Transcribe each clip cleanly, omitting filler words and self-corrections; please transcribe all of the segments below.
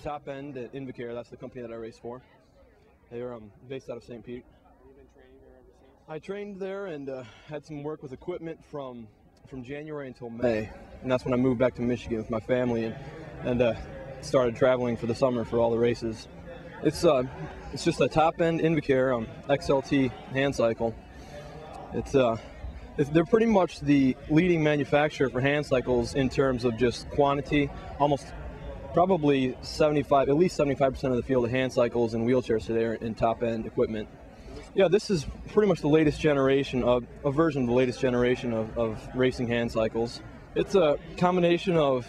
Top End at Invacare. That's the company that I race for. They're based out of St. Pete. Have you been training there ever since? I trained there and had some work with equipment from January until May, and that's when I moved back to Michigan with my family and started traveling for the summer for all the races. It's just a Top End Invacare XLT hand cycle. They're pretty much the leading manufacturer for hand cycles in terms of just quantity. Probably at least 75% of the field of hand cycles and wheelchairs today are in Top End equipment. Yeah, this is pretty much the latest generation of a version of the latest generation of racing hand cycles. It's a combination of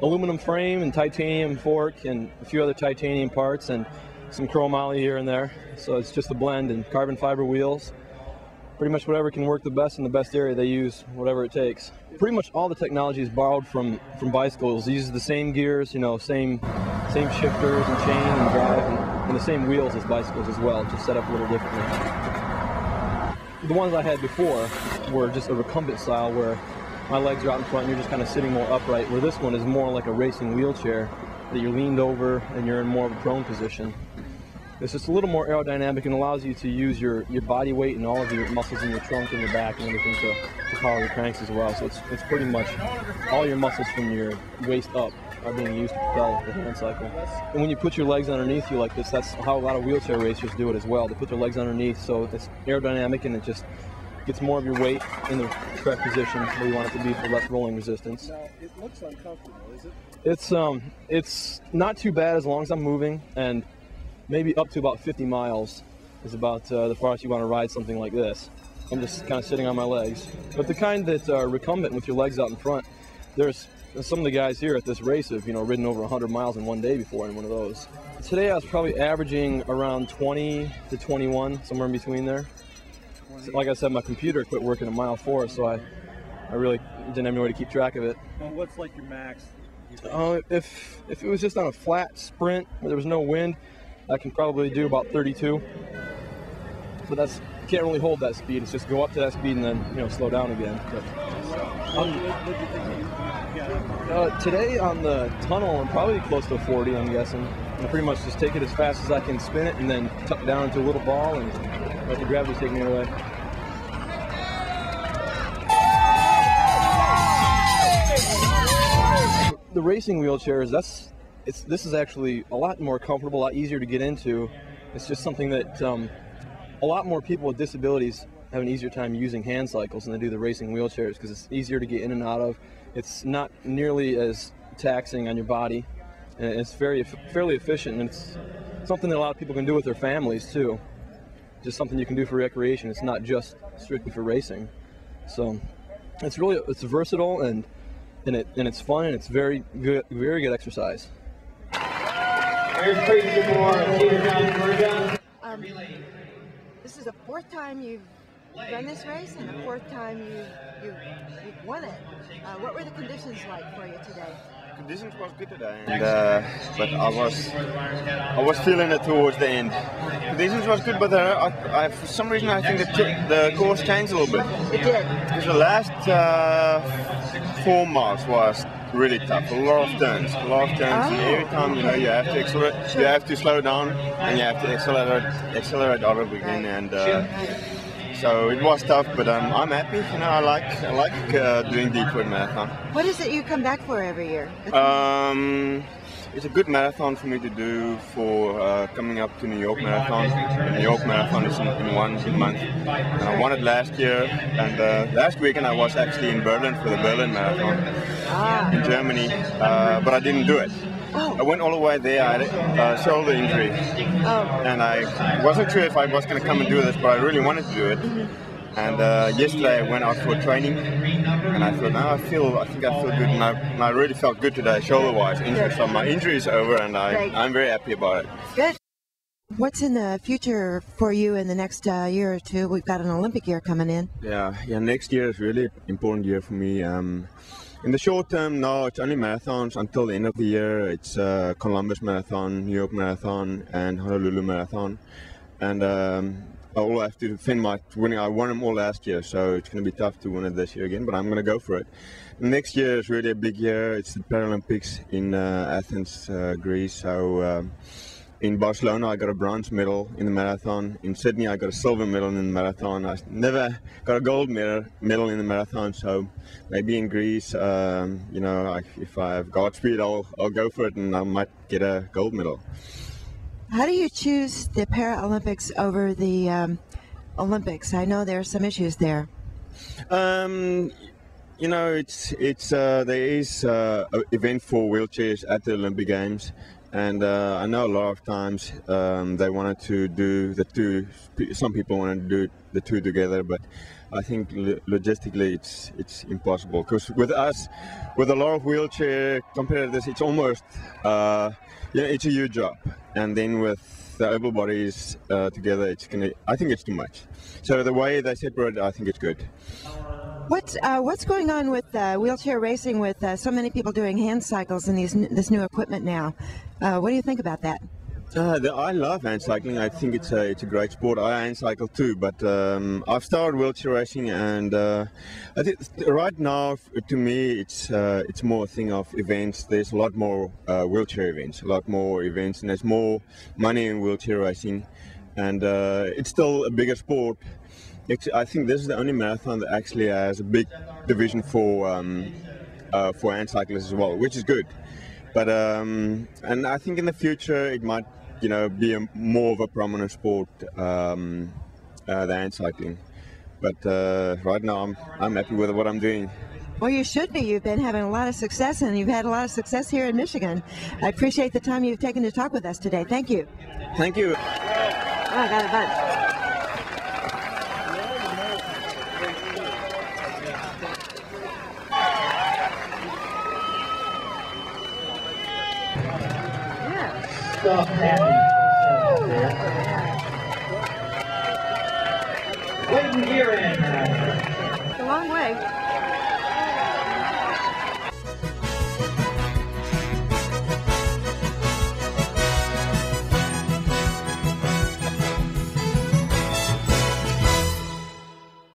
aluminum frame and titanium fork and a few other titanium parts and some chromoly here and there. So it's just a blend, and carbon fiber wheels. Pretty much whatever can work the best in the best area, they use whatever it takes. Pretty much all the technology is borrowed from bicycles. It uses the same gears, same shifters and chain and drive, and the same wheels as bicycles as well, just set up a little differently. The ones I had before were just a recumbent style where my legs are out in front and you're just kind of sitting more upright, where this one is more like a racing wheelchair that you're leaned over and you're in more of a prone position. It's just a little more aerodynamic and allows you to use your body weight and all of your muscles in your trunk and your back and everything to power your cranks as well. So it's pretty much all your muscles from your waist up are being used to propel the hand cycle. And when you put your legs underneath you like this, that's how a lot of wheelchair racers do it as well. They put their legs underneath, so it's aerodynamic and it just gets more of your weight in the correct position where you want it to be for less rolling resistance. Now, it looks uncomfortable, is it? It's not too bad as long as I'm moving, and maybe up to about 50 miles is about the farthest you want to ride something like this. I'm just kind of sitting on my legs. But the kind that are recumbent with your legs out in front, there's some of the guys here at this race have ridden over 100 miles in one day before in one of those. Today I was probably averaging around 20 to 21, somewhere in between there. So, like I said, my computer quit working at mile 4, so I really didn't have any way to keep track of it. Well, what's like your max? If it was just on a flat sprint where there was no wind, I can probably do about 32, but you can't really hold that speed. It's just go up to that speed and then slow down again. But, today on the tunnel, I'm probably close to 40. I'm guessing. I pretty much just take it as fast as I can, spin it, and then tuck it down into a little ball and let the gravity take me away. The racing wheelchairs, this is actually a lot more comfortable, a lot easier to get into. It's just something that a lot more people with disabilities have an easier time using hand cycles than they do the racing wheelchairs because it's easier to get in and out of. It's not nearly as taxing on your body, and it's fairly efficient, and it's something that a lot of people can do with their families too. Just something you can do for recreation. It's not just strictly for racing. So it's versatile and it's fun, and it's very good exercise. This is the 4th time you've done this race and the 4th time you've won it. What were the conditions like for you today? Conditions was good today, but I was feeling it towards the end. Conditions was good, but for some reason I think the course changed a little bit. It did. Because the last 4 miles was really tough. A lot of turns, and every time you have to accelerate, you have to slow down, and you have to accelerate all over again, and so it was tough. But I'm happy. I like doing Detroit Marathon. What is it you come back for every year? It's a good marathon for me to do for coming up to New York Marathon. The New York Marathon is in 1 month. And I won it last year, and last weekend I was actually in Berlin for the Berlin Marathon in Germany, but I didn't do it. I went all the way there. I had a shoulder injury, and I wasn't sure if I was going to come and do this, but I really wanted to do it. And yesterday I went out for training, and I thought, I think I feel good, and I really felt good today, shoulder-wise. So my injury is over, and I'm very happy about it. Good. What's in the future for you in the next year or two? We've got an Olympic year coming in. Yeah. Next year is really an important year for me. In the short term, no, it's only marathons until the end of the year. It's Columbus Marathon, New York Marathon, and Honolulu Marathon. And I'll have to defend my winning. I won them all last year, so it's going to be tough to win it this year again, but I'm going to go for it. Next year is really a big year. It's the Paralympics in Athens, Greece. So in Barcelona, I got a bronze medal in the marathon. In Sydney, I got a silver medal in the marathon. I never got a gold medal in the marathon, so maybe in Greece, you know, if I have Godspeed, I'll go for it and I might get a gold medal. How do you choose the Paralympics over the Olympics? I know there are some issues there. You know, there is an event for wheelchairs at the Olympic Games, and I know a lot of times they wanted to do the two. Some people wanted to do the two together, but I think logistically it's impossible. Because with us, with a lot of wheelchair competitors, it's almost it's a huge job, and then with the able bodies together, I think it's too much. So the way they separate, I think it's good. What's going on with wheelchair racing with so many people doing hand cycles and this new equipment now? What do you think about that? I love hand cycling. I think it's a great sport. I hand cycle too, but I've started wheelchair racing, and I think right now, to me, it's more a thing of events. There's a lot more wheelchair events, a lot more events, and there's more money in wheelchair racing, and it's still a bigger sport. I think this is the only marathon that actually has a big division for hand cyclists as well, which is good. But and I think in the future it might, you know, be more of a prominent sport, the hand cycling. But right now I'm happy with what I'm doing. Well, you should be. You've been having a lot of success, and you've had a lot of success here in Michigan. I appreciate the time you've taken to talk with us today. Thank you. Thank you. Oh, I got a bunch. Stop tapping.